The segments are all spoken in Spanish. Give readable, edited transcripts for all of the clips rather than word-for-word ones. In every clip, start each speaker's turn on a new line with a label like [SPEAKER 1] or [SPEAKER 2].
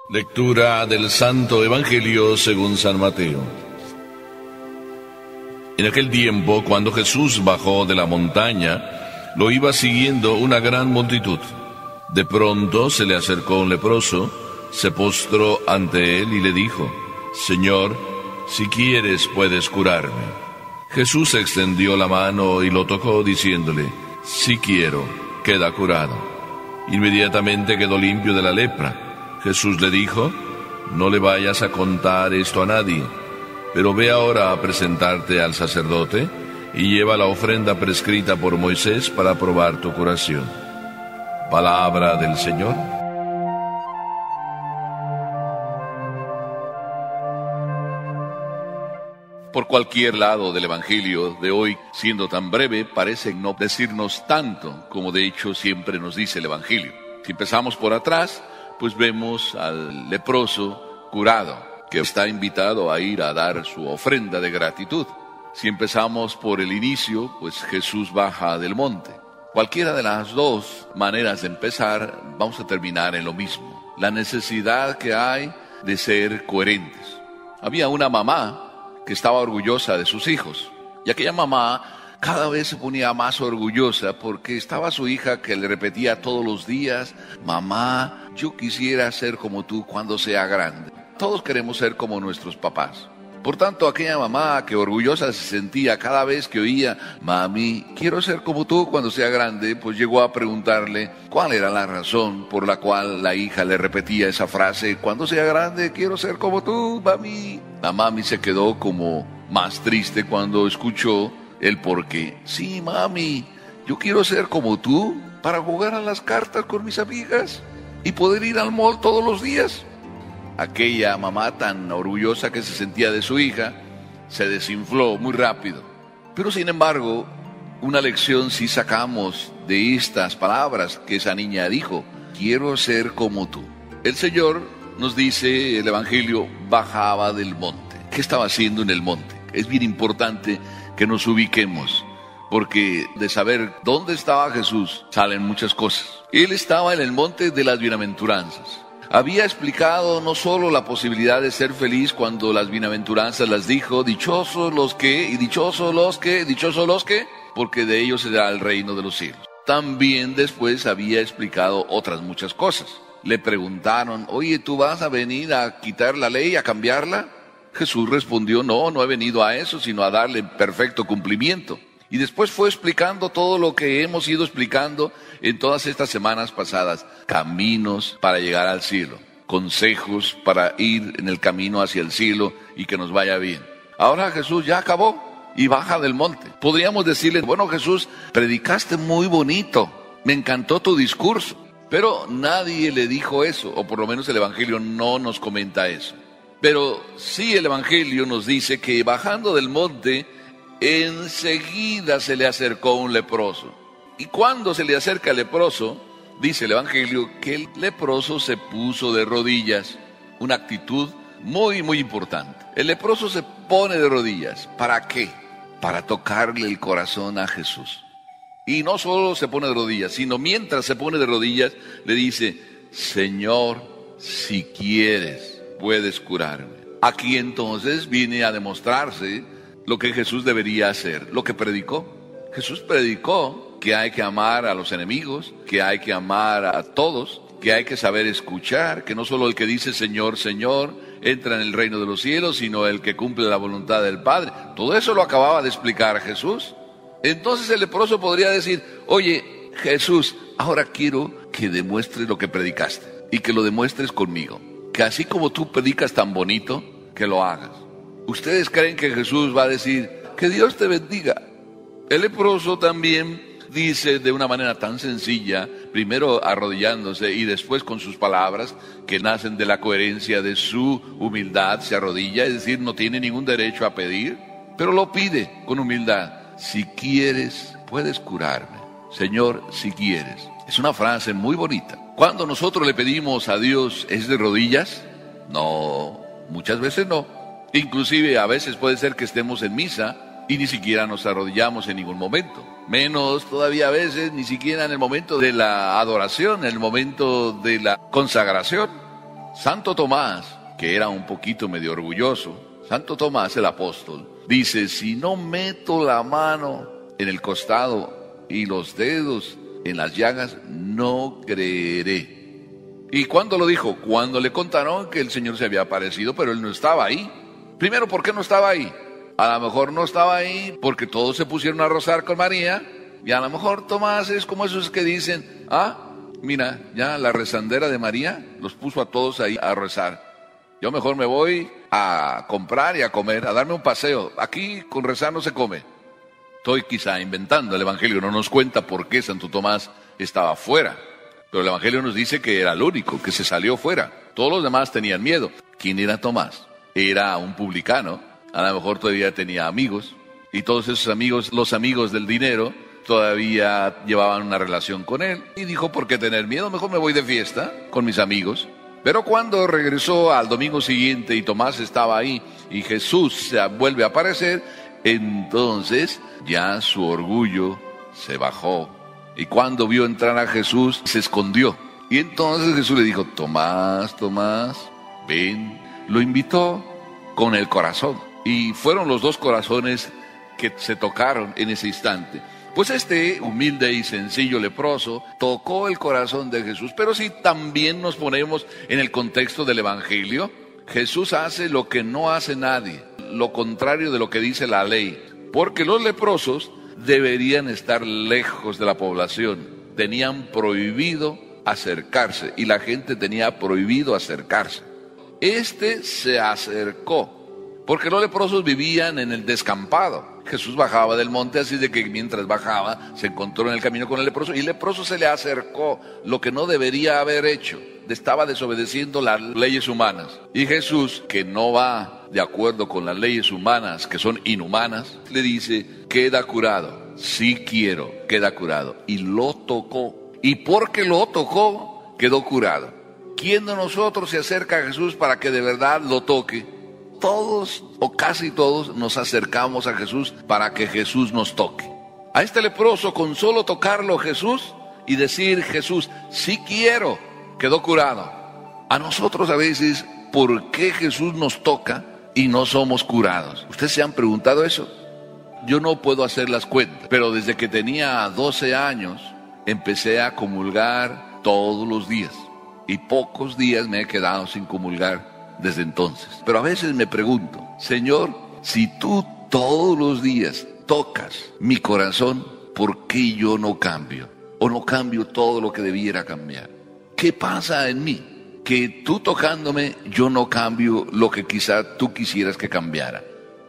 [SPEAKER 1] Lectura del Santo Evangelio según San Mateo. En aquel tiempo, cuando Jesús bajó de la montaña, lo iba siguiendo una gran multitud. De pronto se le acercó un leproso, se postró ante él y le dijo: Señor, si quieres puedes curarme. Jesús extendió la mano y lo tocó diciéndole: Si quiero, queda curado. Inmediatamente quedó limpio de la lepra. Jesús le dijo: No le vayas a contar esto a nadie, pero ve ahora a presentarte al sacerdote y lleva la ofrenda prescrita por Moisés para probar tu curación. Palabra del Señor. Por cualquier lado del Evangelio de hoy, siendo tan breve, parece no decirnos tanto como de hecho siempre nos dice el Evangelio. Si empezamos por atrás, pues vemos al leproso curado, que está invitado a ir a dar su ofrenda de gratitud. Si empezamos por el inicio, pues Jesús baja del monte. Cualquiera de las dos maneras de empezar, vamos a terminar en lo mismo: la necesidad que hay de ser coherentes. Había una mamá que estaba orgullosa de sus hijos, y aquella mamá cada vez se ponía más orgullosa porque estaba su hija que le repetía todos los días: Mamá, yo quisiera ser como tú cuando sea grande. Todos queremos ser como nuestros papás. Por tanto, aquella mamá que orgullosa se sentía cada vez que oía: Mami, quiero ser como tú cuando sea grande, pues llegó a preguntarle cuál era la razón por la cual la hija le repetía esa frase: Cuando sea grande quiero ser como tú, mami. La mami se quedó como más triste cuando escuchó el porqué. Sí, mami, yo quiero ser como tú para jugar a las cartas con mis amigas y poder ir al mall todos los días. Aquella mamá tan orgullosa que se sentía de su hija se desinfló muy rápido. Pero sin embargo, una lección sí sacamos de estas palabras que esa niña dijo: quiero ser como tú. El Señor, nos dice el Evangelio, bajaba del monte. ¿Qué estaba haciendo en el monte? Es bien importante que nos ubiquemos, porque de saber dónde estaba Jesús salen muchas cosas. Él estaba en el monte de las bienaventuranzas. Había explicado no solo la posibilidad de ser feliz cuando las bienaventuranzas las dijo: dichosos los que, y dichosos los que, dichosos los que, porque de ellos será el reino de los cielos. También después había explicado otras muchas cosas. Le preguntaron: oye, ¿tú vas a venir a quitar la ley, a cambiarla? Jesús respondió: no, no he venido a eso, sino a darle perfecto cumplimiento. Y después fue explicando todo lo que hemos ido explicando en todas estas semanas pasadas: caminos para llegar al cielo, consejos para ir en el camino hacia el cielo y que nos vaya bien. Ahora Jesús ya acabó y baja del monte. Podríamos decirle: bueno, Jesús, predicaste muy bonito, me encantó tu discurso. Pero nadie le dijo eso, o por lo menos el Evangelio no nos comenta eso. Pero sí el Evangelio nos dice que bajando del monte, enseguida se le acercó un leproso. Y cuando se le acerca el leproso, dice el Evangelio que el leproso se puso de rodillas. Una actitud muy, muy importante. El leproso se pone de rodillas. ¿Para qué? Para tocarle el corazón a Jesús. Y no solo se pone de rodillas, sino mientras se pone de rodillas, le dice: Señor, si quieres, puedes curarme. Aquí entonces viene a demostrarse lo que Jesús debería hacer, lo que predicó. Jesús predicó que hay que amar a los enemigos, que hay que amar a todos, que hay que saber escuchar, que no solo el que dice Señor, Señor, entra en el reino de los cielos, sino el que cumple la voluntad del Padre. Todo eso lo acababa de explicar Jesús. Entonces el leproso podría decir: oye, Jesús, ahora quiero que demuestres lo que predicaste y que lo demuestres conmigo. Que así como tú predicas tan bonito, que lo hagas. ¿Ustedes creen que Jesús va a decir: que Dios te bendiga? El leproso también dice de una manera tan sencilla, primero arrodillándose y después con sus palabras que nacen de la coherencia de su humildad, se arrodilla, es decir, no tiene ningún derecho a pedir, pero lo pide con humildad: si quieres, puedes curarme. Señor, si quieres. Es una frase muy bonita. Cuando nosotros le pedimos a Dios, ¿es de rodillas? No, muchas veces no. Inclusive a veces puede ser que estemos en misa y ni siquiera nos arrodillamos en ningún momento. Menos todavía a veces ni siquiera en el momento de la adoración, en el momento de la consagración. Santo Tomás, que era un poquito medio orgulloso, Santo Tomás el apóstol, dice: si no meto la mano en el costado y los dedos en las llagas, no creeré. ¿Y cuándo lo dijo? Cuando le contaron que el Señor se había aparecido, pero él no estaba ahí. Primero, ¿por qué no estaba ahí? A lo mejor no estaba ahí porque todos se pusieron a rozar con María, y a lo mejor Tomás es como esos que dicen: mira, ya la rezandera de María los puso a todos ahí a rezar. Yo mejor me voy a comprar y a comer, a darme un paseo. Aquí con rezar no se come. Estoy quizá inventando, el Evangelio no nos cuenta por qué Santo Tomás estaba fuera. Pero el Evangelio nos dice que era el único, que se salió fuera. Todos los demás tenían miedo. ¿Quién era Tomás? Era un publicano, a lo mejor todavía tenía amigos. Y todos esos amigos, los amigos del dinero, todavía llevaban una relación con él. Y dijo: ¿por qué tener miedo? Mejor me voy de fiesta con mis amigos. Pero cuando regresó al domingo siguiente y Tomás estaba ahí y Jesús se vuelve a aparecer, entonces ya su orgullo se bajó. Y cuando vio entrar a Jesús, se escondió. Y entonces Jesús le dijo: Tomás, Tomás, ven. Lo invitó con el corazón. Y fueron los dos corazones que se tocaron en ese instante. Pues este humilde y sencillo leproso tocó el corazón de Jesús. Pero si también nos ponemos en el contexto del Evangelio, Jesús hace lo que no hace nadie, lo contrario de lo que dice la ley. Porque los leprosos deberían estar lejos de la población. Tenían prohibido acercarse y la gente tenía prohibido acercarse. Este se acercó porque los leprosos vivían en el descampado. Jesús bajaba del monte, así de que mientras bajaba se encontró en el camino con el leproso, y el leproso se le acercó, lo que no debería haber hecho. Estaba desobedeciendo las leyes humanas. Y Jesús, que no va de acuerdo con las leyes humanas, que son inhumanas, le dice: queda curado. Sí quiero, queda curado. Y lo tocó. Y porque lo tocó, quedó curado. ¿Quién de nosotros se acerca a Jesús para que de verdad lo toque? Todos o casi todos nos acercamos a Jesús para que Jesús nos toque. A este leproso, con solo tocarlo Jesús y decir: Jesús, sí quiero, quedó curado. A nosotros a veces, ¿por qué Jesús nos toca y no somos curados? ¿Ustedes se han preguntado eso? Yo no puedo hacer las cuentas, pero desde que tenía 12 años empecé a comulgar todos los días. Y pocos días me he quedado sin comulgar desde entonces. Pero a veces me pregunto: Señor, si tú todos los días tocas mi corazón, ¿por qué yo no cambio? ¿O no cambio todo lo que debiera cambiar? ¿Qué pasa en mí? Que tú tocándome, yo no cambio lo que quizá tú quisieras que cambiara.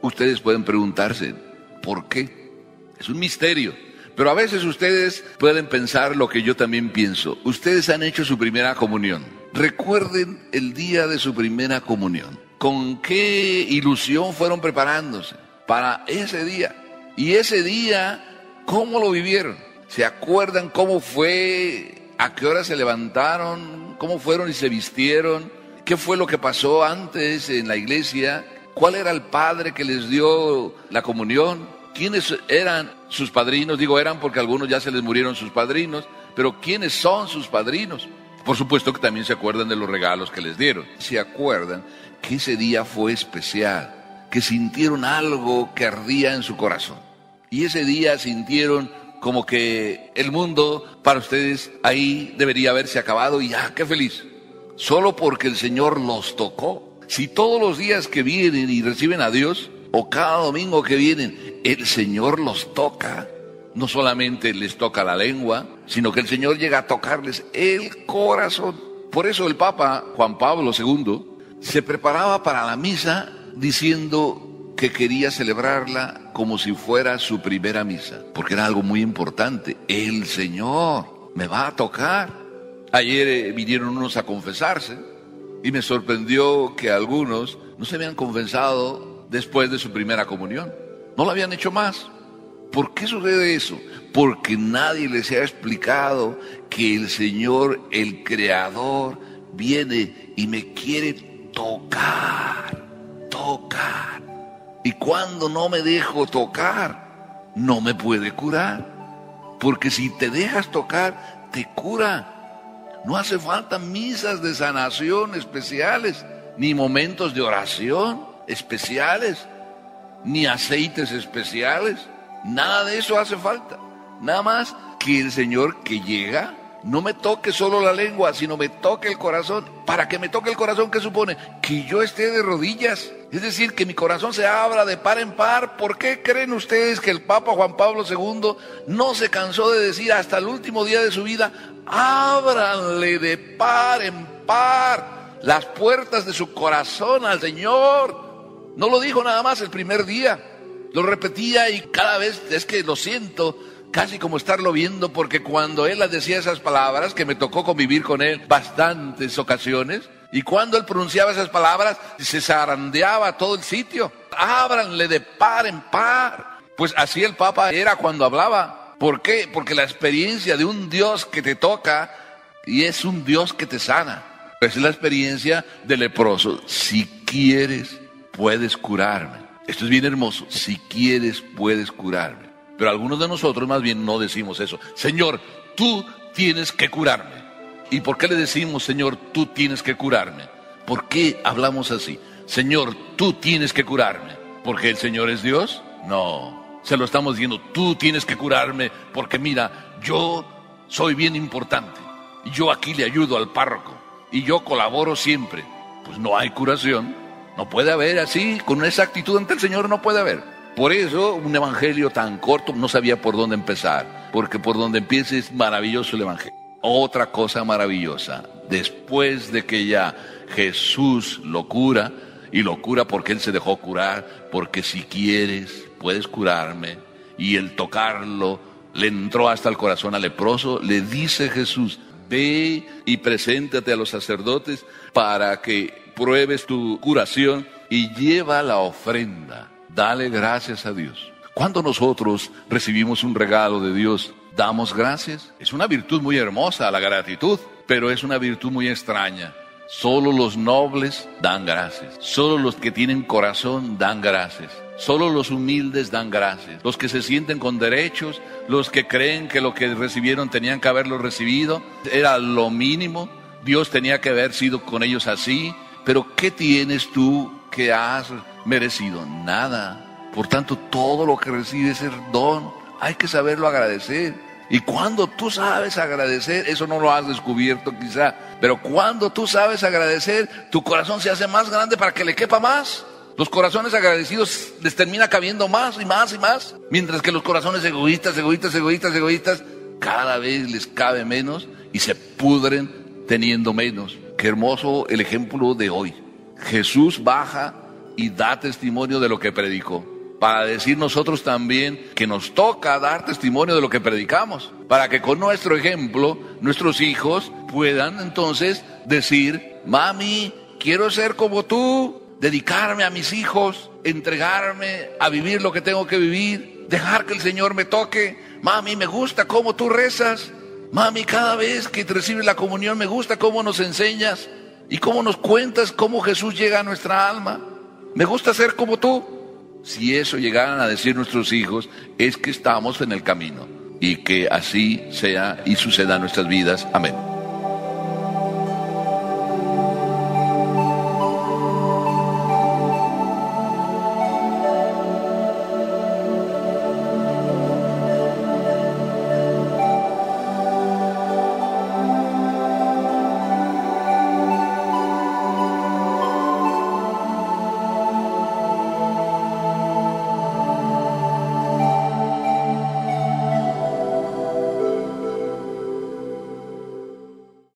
[SPEAKER 1] Ustedes pueden preguntarse: ¿por qué? Es un misterio. Pero a veces ustedes pueden pensar lo que yo también pienso. Ustedes han hecho su primera comunión. Recuerden el día de su primera comunión. ¿Con qué ilusión fueron preparándose para ese día? Y ese día, ¿cómo lo vivieron? ¿Se acuerdan cómo fue? ¿A qué hora se levantaron? ¿Cómo fueron y se vistieron? ¿Qué fue lo que pasó antes en la iglesia? ¿Cuál era el padre que les dio la comunión? ¿Quiénes eran sus padrinos? Digo eran porque a algunos ya se les murieron sus padrinos, pero ¿quiénes son sus padrinos? Por supuesto que también se acuerdan de los regalos que les dieron. Se acuerdan que ese día fue especial, que sintieron algo que ardía en su corazón. Y ese día sintieron como que el mundo para ustedes ahí debería haberse acabado y ya, qué feliz. Solo porque el Señor los tocó. Si todos los días que vienen y reciben a Dios, o cada domingo que vienen, el Señor los toca, no solamente les toca la lengua, sino que el Señor llega a tocarles el corazón. Por eso el Papa Juan Pablo II se preparaba para la misa diciendo que quería celebrarla como si fuera su primera misa, porque era algo muy importante. El Señor me va a tocar. Ayer vinieron unos a confesarse y me sorprendió que algunos no se habían confesado después de su primera comunión. No lo habían hecho más. ¿Por qué sucede eso? Porque nadie les ha explicado que el Señor, el Creador, viene y me quiere tocar. Y cuando no me dejo tocar, no me puede curar. Porque si te dejas tocar, te cura. No hace falta misas de sanación especiales, ni momentos de oración especiales, ni aceites especiales. Nada de eso hace falta. Nada más que el Señor que llega no me toque solo la lengua, sino me toque el corazón. Para que me toque el corazón, ¿qué supone? Que yo esté de rodillas. Es decir, que mi corazón se abra de par en par. ¿Por qué creen ustedes que el Papa Juan Pablo II no se cansó de decir hasta el último día de su vida: ábranle de par en par las puertas de su corazón al Señor? No lo dijo nada más el primer día, lo repetía, y cada vez es que lo siento casi como estarlo viendo, porque cuando él decía esas palabras, que me tocó convivir con él bastantes ocasiones, y cuando él pronunciaba esas palabras, se zarandeaba todo el sitio. Ábranle de par en par. Pues así el Papa era cuando hablaba. ¿Por qué? Porque la experiencia de un Dios que te toca y es un Dios que te sana. Es la experiencia del leproso. Si quieres, puedes curarme. Esto es bien hermoso. Si quieres, puedes curarme. Pero algunos de nosotros más bien no decimos eso. Señor, tú tienes que curarme. ¿Y por qué le decimos, Señor, tú tienes que curarme? ¿Por qué hablamos así? Señor, tú tienes que curarme. ¿Porque el Señor es Dios? No, se lo estamos diciendo, tú tienes que curarme, porque mira, yo soy bien importante. Y yo aquí le ayudo al párroco. Y yo colaboro siempre. Pues no hay curación. No puede haber así, con esa actitud ante el Señor no puede haber. Por eso un evangelio tan corto no sabía por dónde empezar. Porque por donde empiece es maravilloso el evangelio. Otra cosa maravillosa, después de que ya Jesús lo cura, y lo cura porque Él se dejó curar, porque si quieres puedes curarme, y el tocarlo le entró hasta el corazón al leproso, le dice Jesús: ve y preséntate a los sacerdotes para que pruebes tu curación y lleva la ofrenda, dale gracias a Dios. Cuando nosotros recibimos un regalo de Dios, ¿damos gracias? Es una virtud muy hermosa la gratitud, pero es una virtud muy extraña. Solo los nobles dan gracias. Solo los que tienen corazón dan gracias. Solo los humildes dan gracias. Los que se sienten con derechos, los que creen que lo que recibieron tenían que haberlo recibido, era lo mínimo. Dios tenía que haber sido con ellos así. Pero ¿qué tienes tú que has merecido? Nada. Por tanto, todo lo que recibes es don. Hay que saberlo agradecer. Y cuando tú sabes agradecer, eso no lo has descubierto quizá, pero cuando tú sabes agradecer, tu corazón se hace más grande para que le quepa más. Los corazones agradecidos les termina cabiendo más y más y más, mientras que los corazones egoístas, cada vez les cabe menos y se pudren teniendo menos. Qué hermoso el ejemplo de hoy. Jesús baja y da testimonio de lo que predicó, para decir nosotros también que nos toca dar testimonio de lo que predicamos, para que con nuestro ejemplo nuestros hijos puedan entonces decir: mami, quiero ser como tú, dedicarme a mis hijos, entregarme a vivir lo que tengo que vivir, dejar que el Señor me toque. Mami, me gusta cómo tú rezas. Mami, cada vez que te recibes la comunión me gusta cómo nos enseñas y cómo nos cuentas cómo Jesús llega a nuestra alma. Me gusta ser como tú. Si eso llegaran a decir nuestros hijos, es que estamos en el camino, y que así sea y suceda en nuestras vidas. Amén.